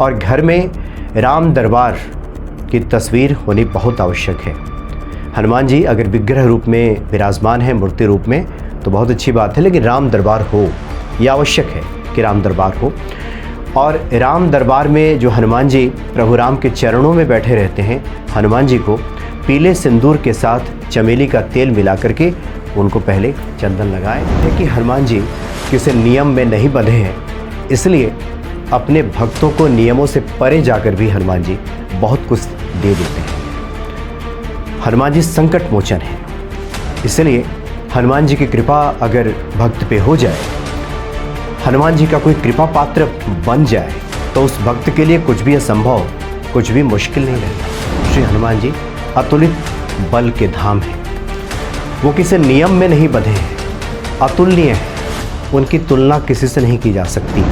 और घर में राम दरबार की तस्वीर होनी बहुत आवश्यक है। हनुमान जी अगर विग्रह रूप में विराजमान है, मूर्ति रूप में, तो बहुत अच्छी बात है, लेकिन राम दरबार हो, यह आवश्यक है कि राम दरबार हो। और राम दरबार में जो हनुमान जी प्रभु राम के चरणों में बैठे रहते हैं, हनुमान जी को पीले सिंदूर के साथ चमेली का तेल मिला करके उनको पहले चंदन लगाएं। है कि हनुमान जी किसी नियम में नहीं बंधे हैं, इसलिए अपने भक्तों को नियमों से परे जाकर भी हनुमान जी बहुत कुछ दे देते हैं। हनुमान जी संकट मोचन है, इसलिए हनुमान जी की कृपा अगर भक्त पे हो जाए, हनुमान जी का कोई कृपा पात्र बन जाए, तो उस भक्त के लिए कुछ भी असंभव, कुछ भी मुश्किल नहीं रहता। श्री हनुमान जी अतुलित बल के धाम हैं। वो किसी नियम में नहीं बंधे हैं, अतुलनीय हैं, उनकी तुलना किसी से नहीं की जा सकती।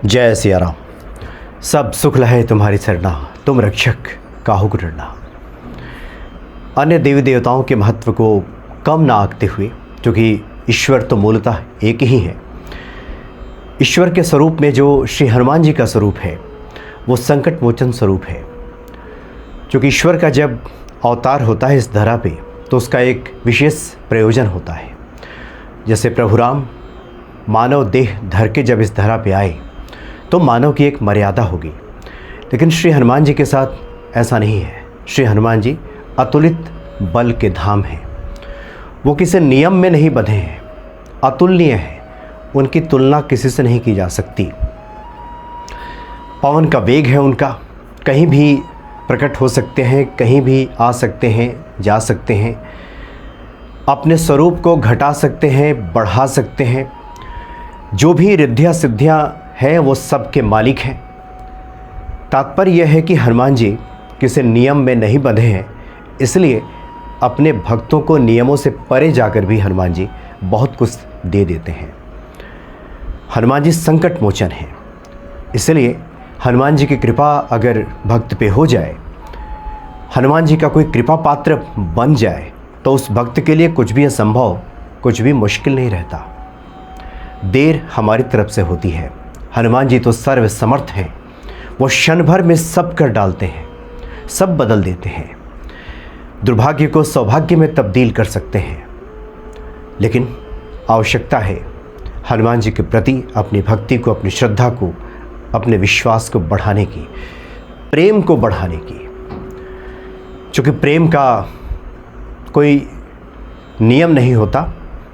जय सिया राम। सब सुख लहे तुम्हारी सरना, तुम रक्षक काहू को डरना। अन्य देवी देवताओं के महत्व को कम ना आंकते हुए, क्योंकि ईश्वर तो मूलतः एक ही है, ईश्वर के स्वरूप में जो श्री हनुमान जी का स्वरूप है वो संकट मोचन स्वरूप है। क्योंकि ईश्वर का जब अवतार होता है इस धरा पे, तो उसका एक विशेष प्रयोजन होता है। जैसे प्रभु राम मानव देह धर के जब इस धरा पे आए, तो मानव की एक मर्यादा होगी, लेकिन श्री हनुमान जी के साथ ऐसा नहीं है। श्री हनुमान जी अतुलित बल के धाम हैं। वो किसी नियम में नहीं बंधे हैं, अतुलनीय हैं, उनकी तुलना किसी से नहीं की जा सकती। पवन का वेग है उनका, कहीं भी प्रकट हो सकते हैं, कहीं भी आ सकते हैं, जा सकते हैं, अपने स्वरूप को घटा सकते हैं, बढ़ा सकते हैं। जो भी रिद्धियाँ सिद्धियाँ हैं वो सब के मालिक हैं। तात्पर्य यह है कि हनुमान जी किसी नियम में नहीं बंधे हैं, इसलिए अपने भक्तों को नियमों से परे जाकर भी हनुमान जी बहुत कुछ दे देते हैं। हनुमान जी संकट मोचन हैं, इसलिए हनुमान जी की कृपा अगर भक्त पे हो जाए, हनुमान जी का कोई कृपा पात्र बन जाए, तो उस भक्त के लिए कुछ भी असंभव, कुछ भी मुश्किल नहीं रहता। देर हमारी तरफ से होती है, हनुमान जी तो सर्व समर्थ हैं। वो क्षण भर में सब कर डालते हैं, सब बदल देते हैं, दुर्भाग्य को सौभाग्य में तब्दील कर सकते हैं। लेकिन आवश्यकता है हनुमान जी के प्रति अपनी भक्ति को, अपनी श्रद्धा को, अपने विश्वास को बढ़ाने की, प्रेम को बढ़ाने की। क्योंकि प्रेम का कोई नियम नहीं होता,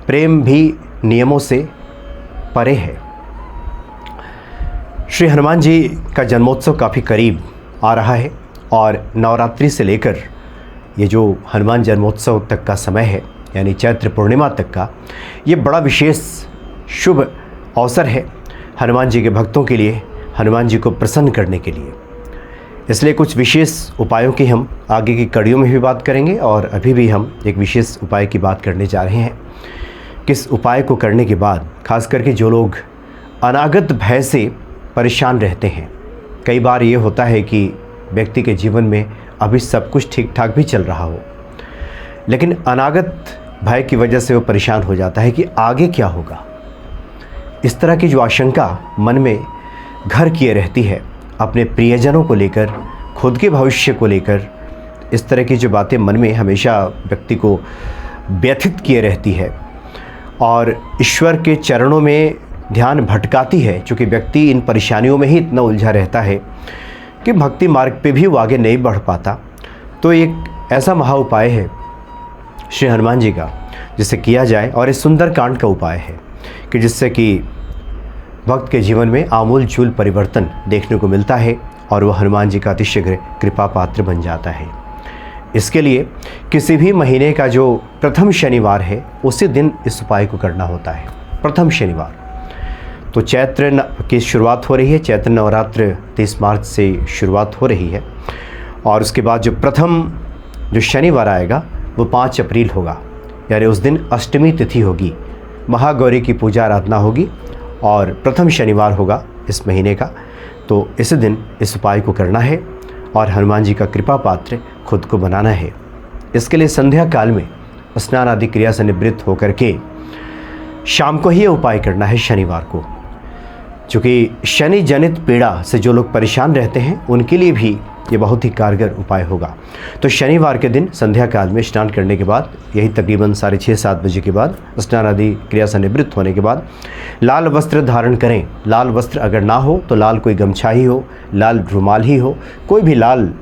प्रेम भी नियमों से परे है। श्री हनुमान जी का जन्मोत्सव काफ़ी करीब आ रहा है, और नवरात्रि से लेकर ये जो हनुमान जन्मोत्सव तक का समय है, यानी चैत्र पूर्णिमा तक का, ये बड़ा विशेष शुभ अवसर है हनुमान जी के भक्तों के लिए, हनुमान जी को प्रसन्न करने के लिए। इसलिए कुछ विशेष उपायों की हम आगे की कड़ियों में भी बात करेंगे, और अभी भी हम एक विशेष उपाय की बात करने जा रहे हैं। किस उपाय को करने के बाद, खास करके जो लोग अनागत भय से परेशान रहते हैं, कई बार ये होता है कि व्यक्ति के जीवन में अभी सब कुछ ठीक ठाक भी चल रहा हो, लेकिन अनागत भय की वजह से वो परेशान हो जाता है कि आगे क्या होगा। इस तरह की जो आशंका मन में घर किए रहती है, अपने प्रियजनों को लेकर, खुद के भविष्य को लेकर, इस तरह की जो बातें मन में हमेशा व्यक्ति को व्यथित किए रहती है, और ईश्वर के चरणों में ध्यान भटकाती है। चूँकि व्यक्ति इन परेशानियों में ही इतना उलझा रहता है कि भक्ति मार्ग पे भी वो आगे नहीं बढ़ पाता। तो एक ऐसा महा उपाय है श्री हनुमान जी का, जिसे किया जाए, और इस सुंदर कांड का उपाय है कि जिससे कि भक्त के जीवन में आमूल-चूल परिवर्तन देखने को मिलता है, और वह हनुमान जी का अतिशीघ्र कृपा पात्र बन जाता है। इसके लिए किसी भी महीने का जो प्रथम शनिवार है, उसी दिन इस उपाय को करना होता है। प्रथम शनिवार तो चैत्र की शुरुआत हो रही है, चैत्र नवरात्र 30 मार्च से शुरुआत हो रही है, और उसके बाद जो प्रथम जो शनिवार आएगा वो 5 अप्रैल होगा, यानी उस दिन अष्टमी तिथि होगी, महागौरी की पूजा आराधना होगी, और प्रथम शनिवार होगा इस महीने का। तो इस दिन इस उपाय को करना है, और हनुमान जी का कृपा पात्र खुद को बनाना है। इसके लिए संध्या काल में स्नान आदि क्रिया से निवृत्त होकर के शाम को ही ये उपाय करना है। शनिवार को चूँकि शनि जनित पीड़ा से जो लोग परेशान रहते हैं उनके लिए भी ये बहुत ही कारगर उपाय होगा। तो शनिवार के दिन संध्या काल में स्नान करने के बाद, यही तकरीबन 6:30-7 बजे के बाद, स्नान आदि क्रिया से निवृत्त होने के बाद लाल वस्त्र धारण करें। लाल वस्त्र अगर ना हो तो लाल कोई गमछा ही हो, लाल रुमाल ही हो, कोई भी लाल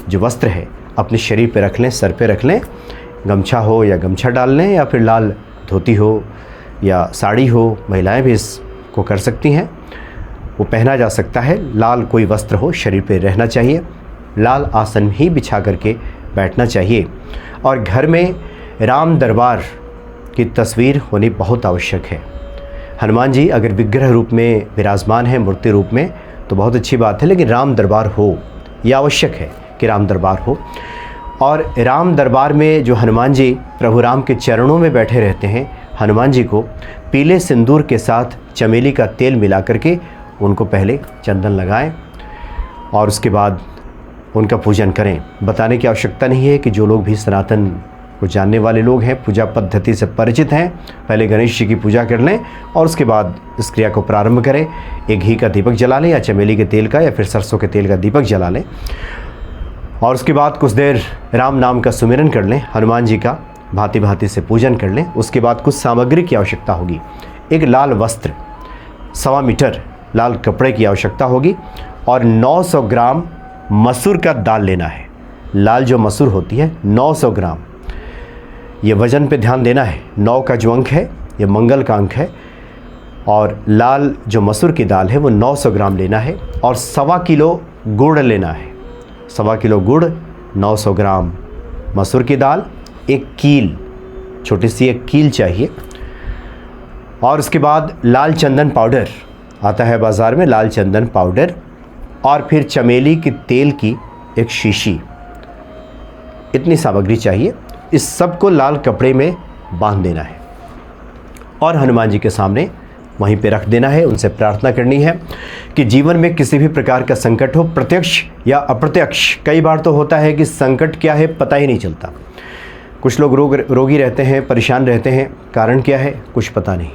जो वस्त्र है अपने शरीर पे रख लें, सर पे रख लें। गमछा हो या गमछा डाल लें, या फिर लाल धोती हो या साड़ी हो, महिलाएं भी इसको कर सकती हैं, वो पहना जा सकता है। लाल कोई वस्त्र हो, शरीर पे रहना चाहिए, लाल आसन ही बिछा करके बैठना चाहिए। और घर में राम दरबार की तस्वीर होनी बहुत आवश्यक है। हनुमान जी अगर विग्रह रूप में विराजमान है, मूर्ति रूप में, तो बहुत अच्छी बात है, लेकिन राम दरबार हो, यह आवश्यक है कि राम दरबार हो। और राम दरबार में जो हनुमान जी प्रभु राम के चरणों में बैठे रहते हैं, हनुमान जी को पीले सिंदूर के साथ चमेली का तेल मिला करके उनको पहले चंदन लगाएं और उसके बाद उनका पूजन करें। बताने की आवश्यकता नहीं है कि जो लोग भी सनातन को जानने वाले लोग हैं, पूजा पद्धति से परिचित हैं, पहले गणेश जी की पूजा कर लें और उसके बाद इस क्रिया को प्रारंभ करें। एक घी का दीपक जला लें, या चमेली के तेल का, या फिर सरसों के तेल का दीपक जला लें, और उसके बाद कुछ देर राम नाम का सुमिरन कर लें, हनुमान जी का भांति भांति से पूजन कर लें। उसके बाद कुछ सामग्री की आवश्यकता होगी। एक लाल वस्त्र, 1.25 मीटर लाल कपड़े की आवश्यकता होगी, और 900 ग्राम मसूर का दाल लेना है। लाल जो मसूर होती है 900 ग्राम, ये वजन पे ध्यान देना है। 9 का जो अंक है ये मंगल का अंक है, और लाल जो मसूर की दाल है वो 900 ग्राम लेना है। और 1.25 किलो गुड़ लेना है। 1.25 किलो गुड़, 900 ग्राम मसूर की दाल, एक कील, छोटी सी एक कील चाहिए। और उसके बाद लाल चंदन पाउडर आता है बाज़ार में, लाल चंदन पाउडर, और फिर चमेली के तेल की एक शीशी। इतनी सामग्री चाहिए। इस सब को लाल कपड़े में बांध देना है और हनुमान जी के सामने वहीं पे रख देना है। उनसे प्रार्थना करनी है कि जीवन में किसी भी प्रकार का संकट हो, प्रत्यक्ष या अप्रत्यक्ष, कई बार तो होता है कि संकट क्या है पता ही नहीं चलता। कुछ लोग रोगी रहते हैं, परेशान रहते हैं, कारण क्या है कुछ पता नहीं।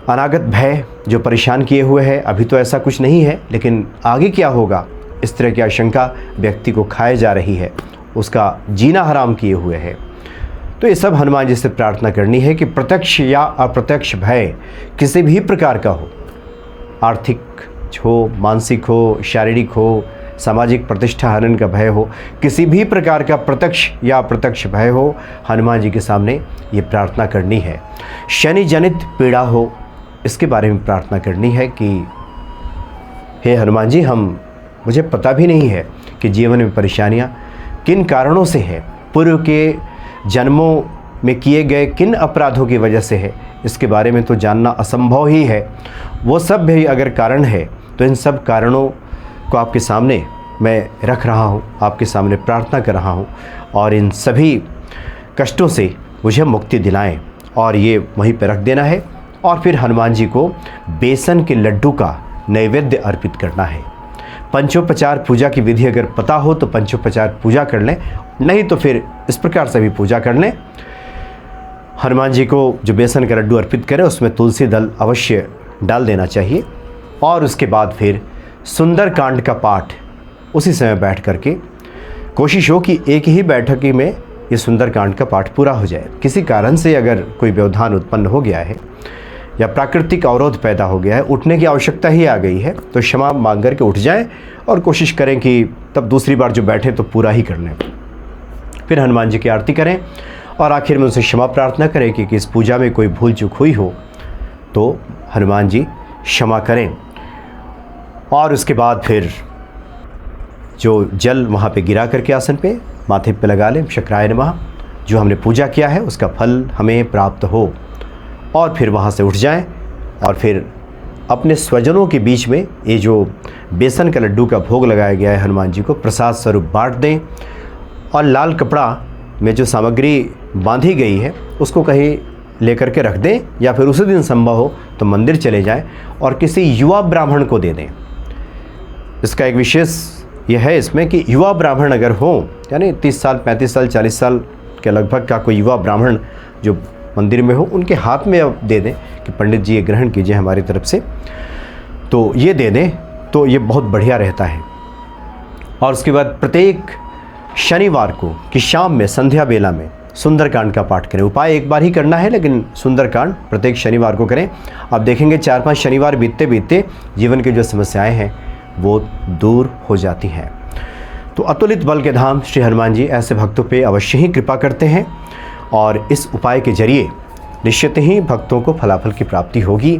अनागत भय जो परेशान किए हुए है, अभी तो ऐसा कुछ नहीं है, लेकिन आगे क्या होगा, इस तरह की आशंका व्यक्ति को खाए जा रही है, उसका जीना हराम किए हुए है। तो ये सब हनुमान जी से प्रार्थना करनी है कि प्रत्यक्ष या अप्रत्यक्ष भय किसी भी प्रकार का हो, आर्थिक हो, मानसिक हो, शारीरिक हो, सामाजिक प्रतिष्ठा हनन का भय हो, किसी भी प्रकार का प्रत्यक्ष या अप्रत्यक्ष भय हो, हनुमान जी के सामने ये प्रार्थना करनी है। शनि जनित पीड़ा हो, इसके बारे में प्रार्थना करनी है कि हे हनुमान जी, मुझे पता भी नहीं है कि जीवन में परेशानियाँ किन कारणों से है, पूर्व के जन्मों में किए गए किन अपराधों की वजह से है, इसके बारे में तो जानना असंभव ही है। वो सब भी अगर कारण है तो इन सब कारणों को आपके सामने मैं रख रहा हूँ, आपके सामने प्रार्थना कर रहा हूँ, और इन सभी कष्टों से मुझे मुक्ति दिलाएं। और ये वहीं पर रख देना है। और फिर हनुमान जी को बेसन के लड्डू का नैवेद्य अर्पित करना है। पंचोपचार पूजा की विधि अगर पता हो तो पंचोपचार पूजा कर लें, नहीं तो फिर इस प्रकार से भी पूजा कर लें। हनुमान जी को जो बेसन का लड्डू अर्पित करें उसमें तुलसी दल अवश्य डाल देना चाहिए। और उसके बाद फिर सुंदर कांड का पाठ उसी समय बैठ करके कोशिश हो कि एक ही बैठक में ये सुंदर कांड का पाठ पूरा हो जाए। किसी कारण से अगर कोई व्यवधान उत्पन्न हो गया है या प्राकृतिक अवरोध पैदा हो गया है, उठने की आवश्यकता ही आ गई है, तो क्षमा मांग करके उठ जाएं और कोशिश करें कि तब दूसरी बार जो बैठे तो पूरा ही कर लें। फिर हनुमान जी की आरती करें और आखिर में उनसे क्षमा प्रार्थना करें कि इस पूजा में कोई भूल चूक हुई हो तो हनुमान जी क्षमा करें। और उसके बाद फिर जो जल वहाँ पे गिरा करके आसन पे माथे पे लगा लें, शक्राय नमः, जो हमने पूजा किया है उसका फल हमें प्राप्त हो। और फिर वहाँ से उठ जाएं और फिर अपने स्वजनों के बीच में ये जो बेसन का लड्डू का भोग लगाया गया है हनुमान जी को प्रसाद स्वरूप बांट दें। और लाल कपड़ा में जो सामग्री बांधी गई है उसको कहीं लेकर के रख दें, या फिर उसी दिन संभव हो तो मंदिर चले जाएं और किसी युवा ब्राह्मण को दे दें। इसका एक विशेष यह है इसमें कि युवा ब्राह्मण अगर हो, यानी 30 साल 35 साल 40 साल के लगभग का कोई युवा ब्राह्मण जो मंदिर में हो, उनके हाथ में अब दे दें कि पंडित जी ये ग्रहण कीजिए हमारी तरफ से। तो ये दे दें तो ये बहुत बढ़िया रहता है। और उसके बाद प्रत्येक शनिवार को की शाम में संध्या बेला में सुंदरकांड का पाठ करें। उपाय एक बार ही करना है, लेकिन सुंदरकांड प्रत्येक शनिवार को करें। आप देखेंगे 4-5 शनिवार बीतते बीतते जीवन की जो समस्याएं हैं वो दूर हो जाती हैं। तो अतुलित बल के धाम श्री हनुमान जी ऐसे भक्तों पे अवश्य ही कृपा करते हैं और इस उपाय के जरिए निश्चित ही भक्तों को फलाफल की प्राप्ति होगी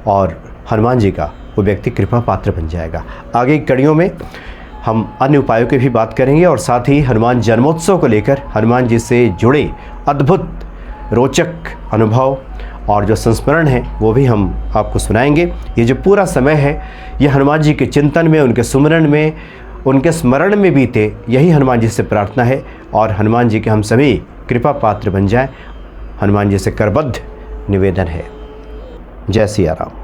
और हनुमान जी का वो व्यक्ति कृपा पात्र बन जाएगा। आगे की कड़ियों में हम अन्य उपायों की भी बात करेंगे और साथ ही हनुमान जन्मोत्सव को लेकर हनुमान जी से जुड़े अद्भुत रोचक अनुभव और जो संस्मरण है वो भी हम आपको सुनाएंगे। ये जो पूरा समय है ये हनुमान जी के चिंतन में, उनके सुमरण में, उनके स्मरण में बीते, यही हनुमान जी से प्रार्थना है और हनुमान जी के हम सभी कृपा पात्र बन जाएं, हनुमान जी से करबद्ध निवेदन है। जय सिया राम।